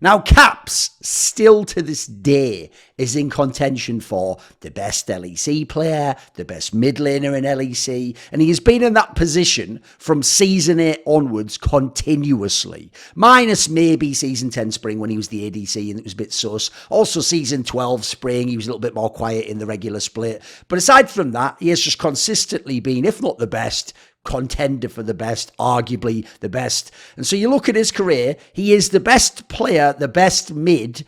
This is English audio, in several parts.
Now, Caps, still to this day, is in contention for the best LEC player, the best mid laner in LEC, and he has been in that position from Season 8 onwards continuously. Minus maybe Season 10 Spring when he was the ADC and it was a bit sus. Also Season 12 Spring, he was a little bit more quiet in the regular split. But aside from that, he has just consistently been, if not the best, contender for the best, arguably the best. And so you look at his career, he is the best player, the best mid,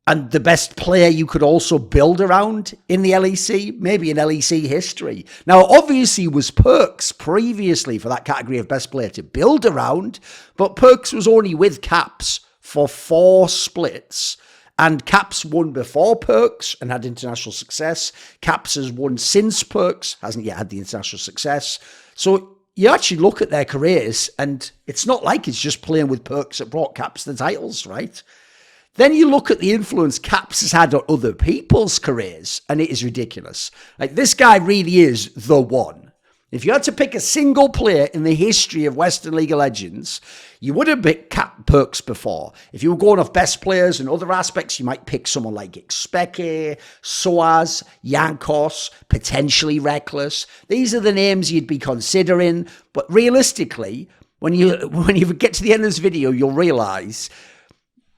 and the best player you could also build around in the LEC, maybe in LEC history. Now, obviously, was Perks previously for that category of best player to build around, but Perks was only with Caps for 4 splits. And Caps won before Perks and had international success. Caps has won since Perks, hasn't yet had the international success. So you actually look at their careers, and it's not like it's just playing with Perks that brought Caps the titles, right? Then you look at the influence Caps has had on other people's careers, and it is ridiculous. Like, this guy really is the one. If you had to pick a single player in the history of Western League of Legends, you would have picked Perks before. If you were going off best players and other aspects, you might pick someone like Xpeke, Soaz, Yankos, potentially Reckless. These are the names you'd be considering. But realistically, when you get to the end of this video, you'll realize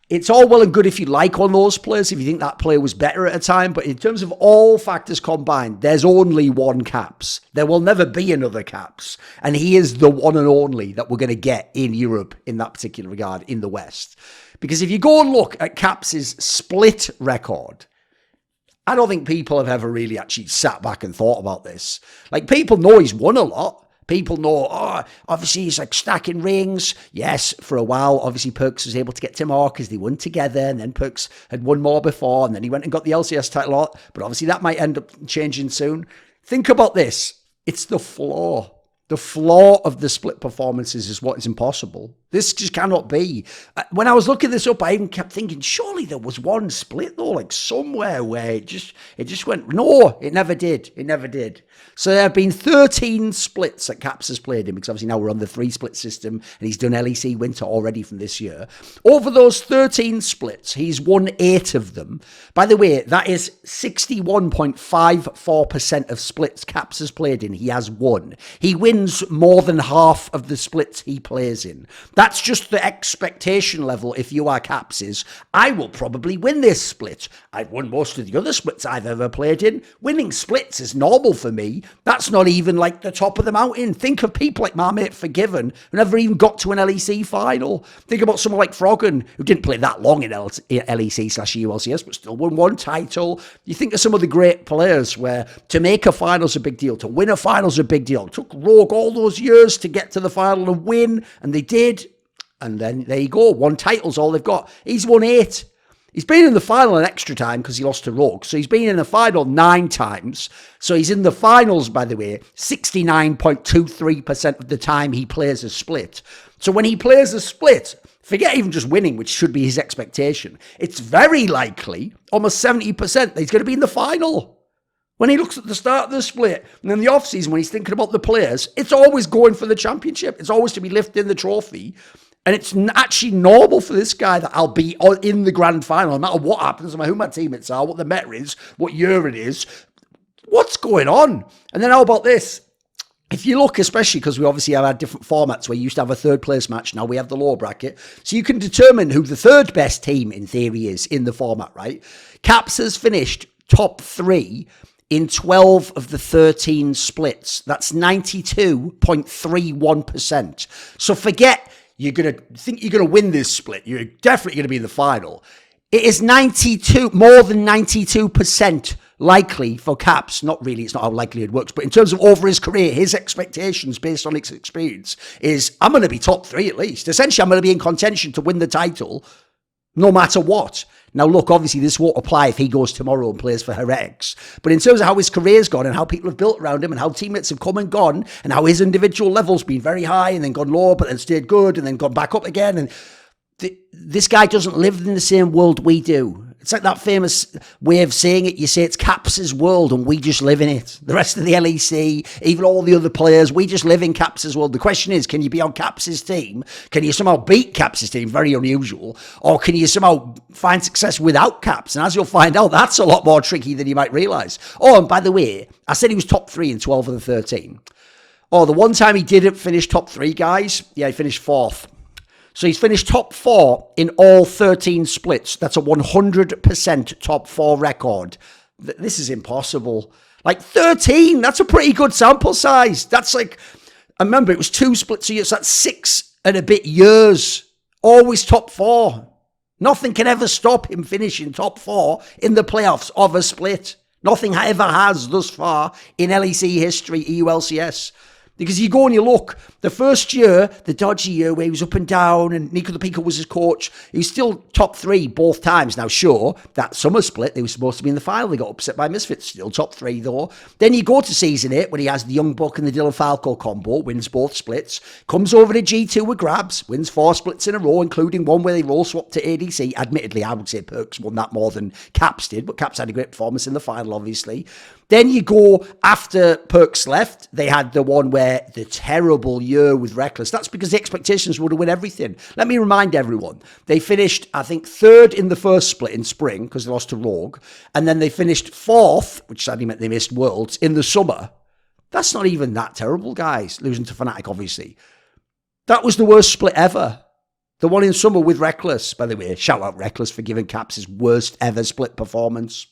it's all well and good if you like one of those players, if you think that player was better at a time, but in terms of all factors combined, there's only one Caps. There will never be another Caps, and he is the one and only that we're going to get in Europe in that particular regard, in the West. Because if you go and look at Caps' split record, I don't think people have ever really actually sat back and thought about this. Like, people know he's won a lot. People know, obviously he's like stacking rings. Yes, for a while, obviously Perks was able to get to more because they won together, and then Perks had won more before, and then he went and got the LCS title. But obviously that might end up changing soon. Think about this. It's the flaw. The flaw of the split performances is what is impossible. This just cannot be. When I was looking this up, I even kept thinking, surely there was one split though, like somewhere where it just went, no, it never did. It never did. So there have been 13 splits that Caps has played in, because obviously now we're on the 3-split system, and he's done LEC Winter already from this year. Over those 13 splits, he's won 8 of them. By the way, that is 61.54% of splits Caps has played in, he has won. He wins more than half of the splits he plays in. That's just the expectation level if you are Caps is, I will probably win this split. I've won most of the other splits I've ever played in. Winning splits is normal for me. That's not even like the top of the mountain. Think of people like my mate Forgiven, who never even got to an LEC final. Think about someone like Froggen, who didn't play that long in LEC/ULCS, but still won 1 title. You think of some of the great players where to make a final's a big deal, to win a final's a big deal. It took Rogue all those years to get to the final and win, and they did. And then there you go, 1 title's all they've got. He's won 8. He's been in the final an extra time because he lost to Rogue. So he's been in the final 9 times. So he's in the finals, by the way, 69.23% of the time he plays a split. So when he plays a split, forget even just winning, which should be his expectation, it's very likely, almost 70%, that he's going to be in the final. When he looks at the start of the split, and in the off-season, when he's thinking about the players, it's always going for the championship. It's always to be lifting the trophy. And it's actually normal for this guy that I'll be in the grand final, no matter what happens, no matter who my teammates are, what the meta is, what year it is. What's going on? And then how about this? If you look, especially because we obviously have had different formats where you used to have a 3rd place match, now we have the lower bracket. So you can determine who the 3rd best team in theory is in the format, right? Caps has finished top 3 in 12 of the 13 splits. That's 92.31%. So forget you're going to think you're going to win this split. You're definitely going to be in the final. It is more than 92% likely for Caps. Not really, it's not how likelihood works, but in terms of over his career, his expectations based on his experience is, I'm going to be top 3 at least. Essentially, I'm going to be in contention to win the title no matter what. Now, look, obviously this won't apply if he goes tomorrow and plays for Heretics. But in terms of how his career's gone and how people have built around him and how teammates have come and gone and how his individual level's been very high and then gone low but then stayed good and then gone back up again. And this guy doesn't live in the same world we do. It's like that famous way of saying it. You say it's Caps' world and we just live in it. The rest of the LEC, even all the other players, we just live in Caps' world. The question is, can you be on Caps' team? Can you somehow beat Caps' team? Very unusual. Or can you somehow find success without Caps? And as you'll find out, that's a lot more tricky than you might realise. Oh, and by the way, I said he was top 3 in 12 of the 13. Oh, the one time he didn't finish top 3, guys, yeah, he finished 4th. So he's finished top 4 in all 13 splits. That's a 100% top 4 record. This is impossible. Like 13, that's a pretty good sample size. That's like, I remember it was 2 splits a year, so that's 6 and a bit years. Always top 4. Nothing can ever stop him finishing top 4 in the playoffs of a split. Nothing ever has thus far in LEC history, EULCS. Because you go and you look, the first year, the dodgy year where he was up and down and Nico the Pico was his coach, he was still top 3 both times. Now, sure, that summer split, they were supposed to be in the final. They got upset by Misfits, still top 3 though. Then you go to season 8 when he has the Young Buck and the Dylan Falco combo, wins both splits, comes over to G2 with grabs, wins 4 splits in a row, including one where they roll swapped to ADC. Admittedly, I would say Perks won that more than Caps did, but Caps had a great performance in the final, obviously. Then you go after Perks left, they had the one where the terrible year with Reckless. That's because the expectations were to win everything. Let me remind everyone, they finished, I think, 3rd in the first split in spring because they lost to Rogue. And then they finished 4th, which sadly meant they missed Worlds, in the summer. That's not even that terrible, guys, losing to Fnatic, obviously. That was the worst split ever. The one in summer with Reckless, by the way. Shout out Reckless for giving Caps his worst ever split performance.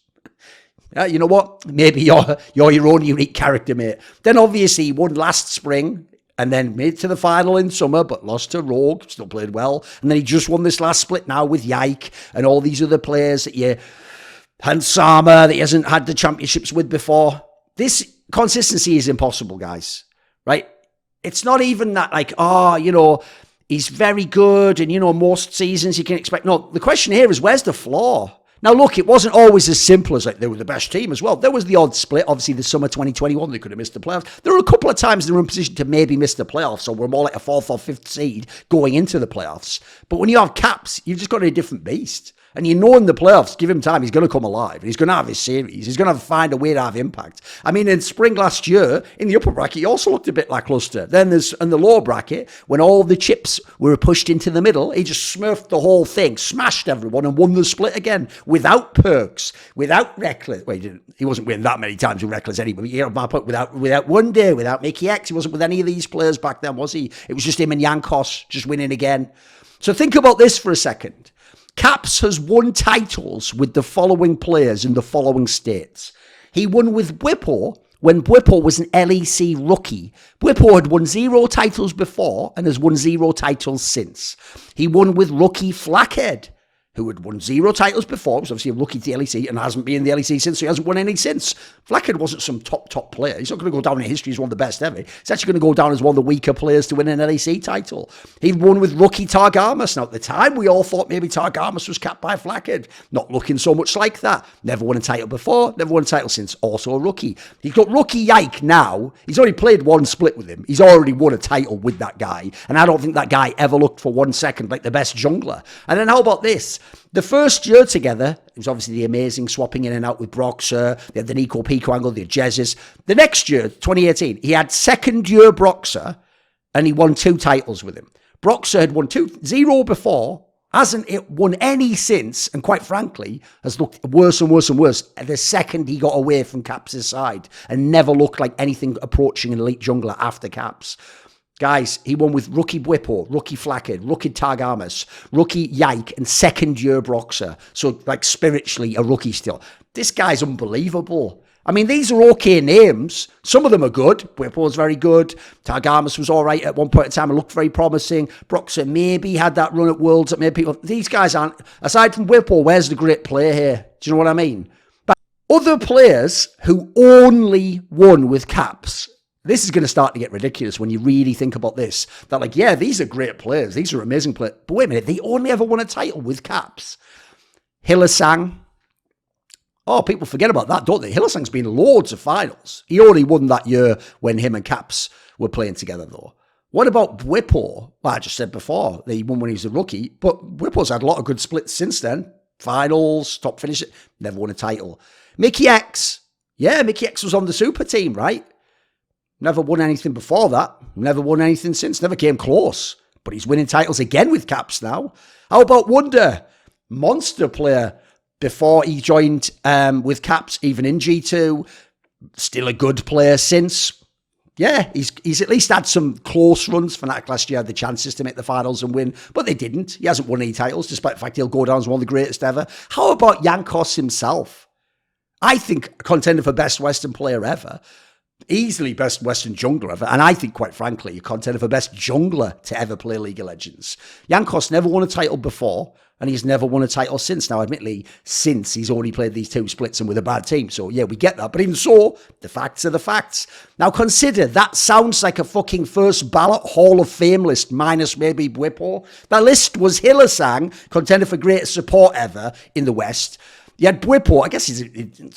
You know what? Maybe you're your own unique character, mate. Then obviously he won last spring and then made it to the final in summer, but lost to Rogue, still played well. And then he just won this last split now with Yike and all these other players and Sama that he hasn't had the championships with before. This consistency is impossible, guys, right? It's not even that like, he's very good and, most seasons you can expect. No, the question here is where's the flaw? Now, look, it wasn't always as simple as like they were the best team as well. There was the odd split. Obviously, the summer 2021, they could have missed the playoffs. There were a couple of times they were in position to maybe miss the playoffs, so we're more like a 4th or 5th seed going into the playoffs. But when you have Caps, you've just got a different beast. And you know in the playoffs, give him time, he's going to come alive. And he's going to have his series. He's going to find a way to have impact. I mean, in spring last year, in the upper bracket, he also looked a bit lackluster. Then there's in the lower bracket, when all the chips were pushed into the middle, he just smurfed the whole thing, smashed everyone, and won the split again without Perks, without Reckless. Well, he wasn't winning that many times with Reckless anyway. You know, my point, without One Day, without Mickey X, he wasn't with any of these players back then, was he? It was just him and Yankos just winning again. So think about this for a second. Caps has won titles with the following players in the following states. He won with Bwipo when Bwipo was an LEC rookie. Bwipo had won 0 titles before and has won 0 titles since. He won with rookie Flackhead, who had won 0 titles before, was obviously a rookie to the LEC and hasn't been in the LEC since, so he hasn't won any since. Flackhead wasn't some top player. He's not going to go down in history as one of the best ever. He's actually going to go down as one of the weaker players to win an LEC title. He won with rookie Targamas. Now, at the time, we all thought maybe Targamas was capped by Flackhead. Not looking so much like that. Never won a title before, never won a title since. Also a rookie. He's got rookie Yike now. He's only played 1 split with him. He's already won a title with that guy. And I don't think that guy ever looked for 1 second like the best jungler. And then how about this? The first year together, it was obviously the amazing swapping in and out with Broxer. They had the Nico Pico angle, they had Jezus. The next year, 2018, he had second year Broxer and he won 2 titles with him. Broxer had won 0 before, hasn't won any since, and quite frankly, has looked worse and worse and worse the second he got away from Caps' side and never looked like anything approaching an elite jungler after Caps. Guys, he won with rookie Bwipo, rookie Flackhead, rookie Targamas, rookie Yike, and second year Broxer. So, like, spiritually, a rookie still. This guy's unbelievable. I mean, these are okay names. Some of them are good. Bwipo's very good. Targamas was all right at one point in time and looked very promising. Broxer maybe had that run at Worlds that made people... These guys aren't... Aside from Bwipo, where's the great player here? Do you know what I mean? But other players who only won with Caps... This is going to start to get ridiculous when you really think about this. That like, yeah, these are great players. These are amazing players. But wait a minute, they only ever won a title with Caps. Hylissang. Oh, people forget about that, don't they? Hylissang's been loads of finals. He only won that year when him and Caps were playing together, though. What about Bwipo? Well, I just said before, that he won when he was a rookie. But Bwipo's had a lot of good splits since then. finals, top finisher, never won a title. Mickey X. Yeah, Mickey X was on the super team, right? Never won anything before that. Never won anything since. Never came close. But he's winning titles again with Caps now. How about Wonder? Monster player before he joined with Caps, even in G2. Still a good player since. Yeah, he's at least had some close runs. Fnatic last year had the chances to make the finals and win, but they didn't. He hasn't won any titles, despite the fact he'll go down as one of the greatest ever. How about Jankos himself? I think a contender for best Western player ever. Easily best Western jungler ever. And I think, quite frankly, a contender for best jungler to ever play League of Legends. Jankos never won a title before, and he's never won a title since. Now, admittedly, since he's only played these 2 splits and with a bad team. So, yeah, we get that. But even so, the facts are the facts. Now, consider that sounds like a fucking first ballot Hall of Fame list, minus maybe Bwipo. That list was Hylissang, contender for greatest support ever in the West. You had Bwipo, I guess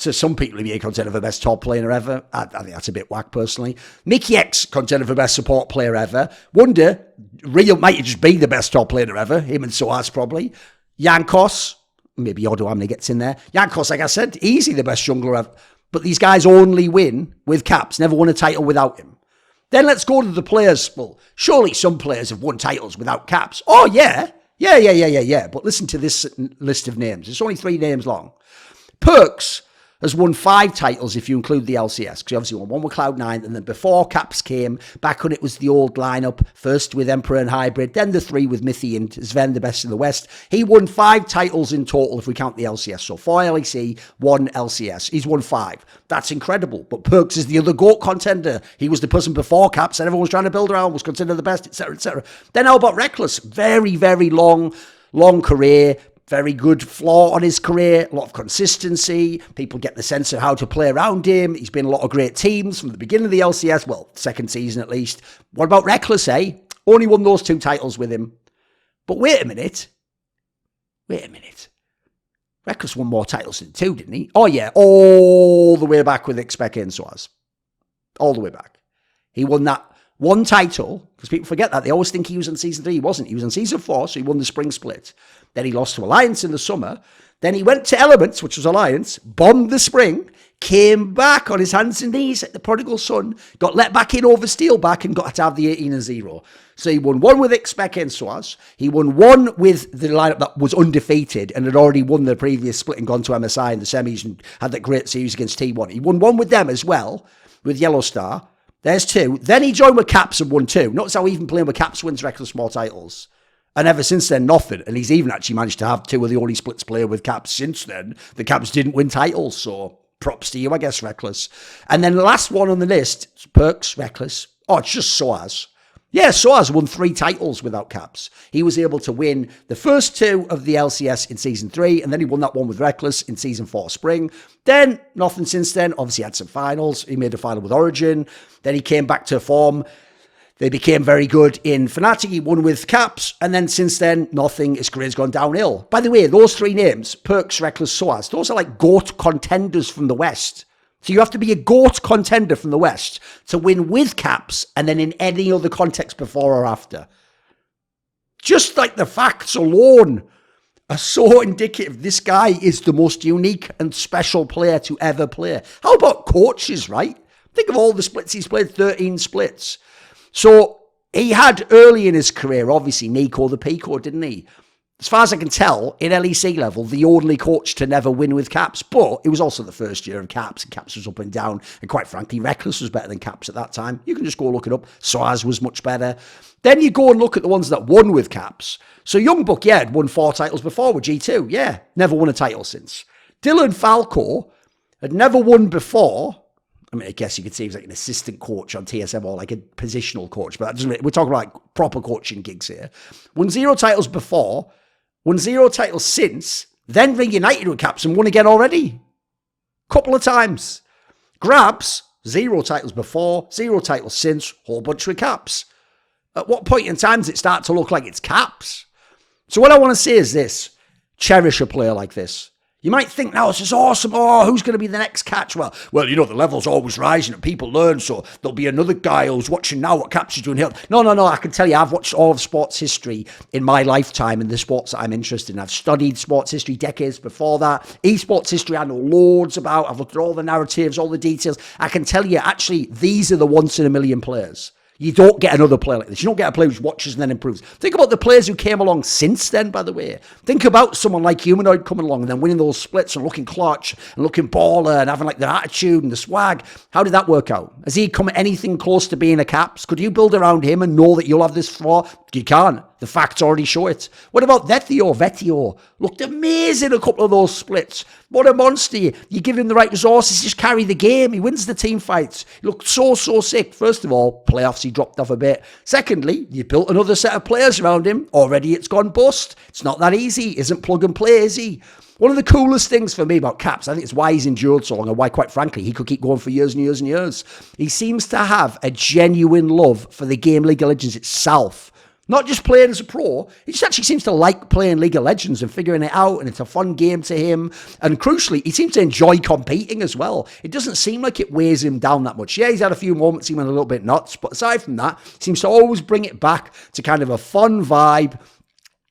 to some people, he'd be a contender for best top player ever. I think that's a bit whack, personally. Mickey X, contender for best support player ever. Wonder, Real might just be the best top player ever. Him and Soaz, probably. Jankos, maybe Odo Amne gets in there. Jankos, like I said, easy the best jungler ever. But these guys only win with Caps, never won a title without him. Then let's go to the players. Well, surely some players have won titles without Caps. Oh, yeah. Yeah. But listen to this list of names. It's only 3 names long. Perks has won 5 titles if you include the LCS, because he obviously won one with Cloud9, and then before Caps came, back when it was the old lineup, first with Emperor and Hybrid, then the 3 with Mithy and Sven, the best in the West. He won 5 titles in total if we count the LCS. So 4 LEC, 1 LCS. He's won 5. That's incredible. But Perks is the other GOAT contender. He was the person before Caps, and everyone was trying to build around, was considered the best, etc., etc. Then how about Reckless? Very, very long career. Very good flaw on his career, a lot of consistency. People get the sense of how to play around him. He's been in a lot of great teams from the beginning of the LCS, well, second season at least. What about Reckless, eh? Only won those 2 titles with him. But wait a minute. Reckless won more titles than 2, didn't he? Oh, yeah, all the way back with Expect and Soaz. All the way back. He won that 1 title, because people forget that. They always think he was on Season 3. He wasn't. He was on Season 4, so he won the Spring Split. Then he lost to Alliance in the summer. Then he went to Elements, which was Alliance, bombed the Spring, came back on his hands and knees like the prodigal son, got let back in over Steelback and got to have the 18-0. So he won 1 with Expect and Soaz. He won 1 with the lineup that was undefeated and had already won the previous split and gone to MSI in the semis and had that great series against T1. He won 1 with them as well, with Yellow Star. There's 2. Then he joined with Caps and won 2. Notice how even playing with Caps wins Reckless more titles. And ever since then, nothing. And he's even actually managed to have 2 of the only splits player with Caps since then. The Caps didn't win titles, so props to you, I guess, Reckless. And then the last one on the list, Perks, Reckless. Oh, it's just Soaz. Yeah, Soaz won 3 titles without Caps. He was able to win the first 2 of the LCS in Season 3, and then he won that one with Reckless in Season 4 Spring. Then, nothing since then. Obviously, had some finals. He made a final with Origin. Then he came back to form. They became very good in Fnatic. He won with Caps. And then since then, nothing. His career's gone downhill. By the way, those 3 names, Perks, Reckless, Soaz, those are like GOAT contenders from the West. So you have to be a GOAT contender from the West to win with Caps and then in any other context before or after. Just like the facts alone are so indicative. This guy is the most unique and special player to ever play. How about coaches, right? Think of all the splits he's played, 13 splits. So he had early in his career, obviously, Nico the Pico, didn't he? As far as I can tell, in LEC level, the only coach to never win with Caps, but it was also the first year of Caps, and Caps was up and down, and quite frankly, Reckless was better than Caps at that time. You can just go look it up. Soaz was much better. Then you go and look at the ones that won with Caps. So Youngbuck, yeah, had won 4 titles before with G2. Yeah, never won a title since. Dylan Falco had never won before. I mean, I guess you could say he was like an assistant coach on TSM or like a positional coach, but that doesn't, we're talking about like proper coaching gigs here. Won 0 titles before, won 0 titles since, then reunited with Caps and won again already. Couple of times. Grabs, 0 titles before, 0 titles since, whole bunch with Caps. At what point in time does it start to look like it's Caps? So what I want to say is this. Cherish a player like this. You might think now, this is awesome. Oh, who's going to be the next catch? Well, the level's always rising and people learn, so there'll be another guy who's watching now what Caps is doing here. No, I can tell you, I've watched all of sports history in my lifetime in the sports that I'm interested in. I've studied sports history decades before that. Esports history I know loads about. I've looked at all the narratives, all the details. I can tell you, actually, these are the once in a million players. You don't get another player like this. You don't get a player who watches and then improves. Think about the players who came along since then, by the way. Think about someone like Humanoid coming along and then winning those splits and looking clutch and looking baller and having like the attitude and the swag. How did that work out? Has he come anything close to being a Caps? Could you build around him and know that you'll have this floor? You can't. The facts already show it. What about Vetio? Looked amazing a couple of those splits. What a monster. You give him the right resources, just carry the game. He wins the team fights. He looked so sick. First of all, playoffs, he dropped off a bit. Secondly, you built another set of players around him. Already it's gone bust. It's not that easy. Isn't plug and play, is he? One of the coolest things for me about Caps, I think it's why he's endured so long and why, quite frankly, he could keep going for years and years and years. He seems to have a genuine love for the game League of Legends itself. Not just playing as a pro, he just actually seems to like playing League of Legends and figuring it out, and it's a fun game to him. And crucially, he seems to enjoy competing as well. It doesn't seem like it weighs him down that much. Yeah, he's had a few moments he went a little bit nuts, but aside from that, he seems to always bring it back to kind of a fun vibe.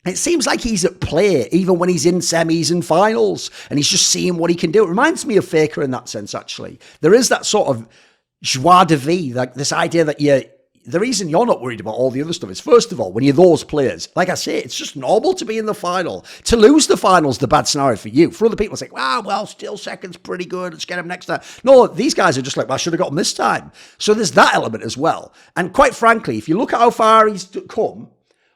It seems like he's at play even when he's in semis and finals, and he's just seeing what he can do. It reminds me of Faker in that sense, actually. There is that sort of joie de vivre, like this idea that the reason you're not worried about all the other stuff is, first of all, when you're those players, like I say, it's just normal to be in the final. To lose the final's the bad scenario for you. For other people, it's like, well, still second's pretty good. Let's get him next time. No, these guys are just like, well, I should have got him this time. So there's that element as well. And quite frankly, if you look at how far he's come,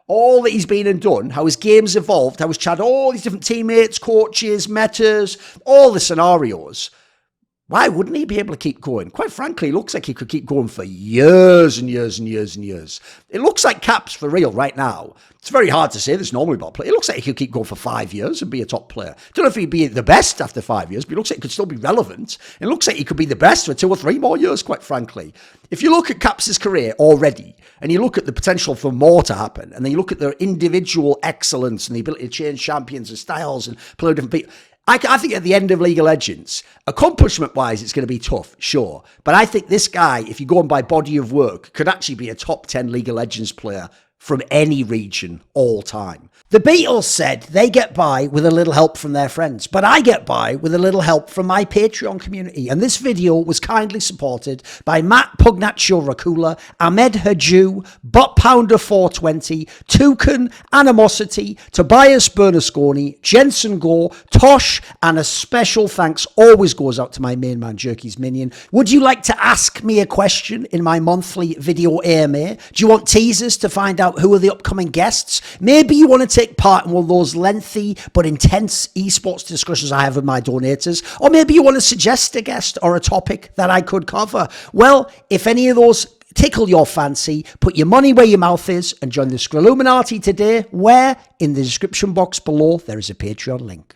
all that he's been and done, how his game's evolved, how he's tried all these different teammates, coaches, metas, all the scenarios, why wouldn't he be able to keep going? Quite frankly, it looks like he could keep going for years and years and years and years. It looks like Caps for real right now. It's very hard to say this normally about play. It looks like he could keep going for 5 years and be a top player. I don't know if he'd be the best after 5 years, but it looks like he could still be relevant. It looks like he could be the best for 2 or 3 more years, quite frankly. If you look at Caps' career already, and you look at the potential for more to happen, and then you look at their individual excellence and the ability to change champions and styles and play with different people, I think at the end of League of Legends, accomplishment-wise, it's going to be tough, sure. But I think this guy, if you go on by body of work, could actually be a top 10 League of Legends player from any region all time. The Beatles said they get by with a little help from their friends, but I get by with a little help from my Patreon community. And this video was kindly supported by Matt Pugnatio Rajcula, Ahmed Hadjou, Bot Pounder 420, Torin, Animosity, Tobias Bernasconi, Jensen Goh, Tosh, and a special thanks always goes out to my main man, Jerky's Minion. Would you like to ask me a question in my monthly video AMA? Do you want teasers to find out who are the upcoming guests? Maybe you want to take part in one of those lengthy but intense esports discussions I have with my donators, or maybe you want to suggest a guest or a topic that I could cover. Well, if any of those tickle your fancy, put your money where your mouth is and join the Skrilluminati today, where in the description box below there is a Patreon link.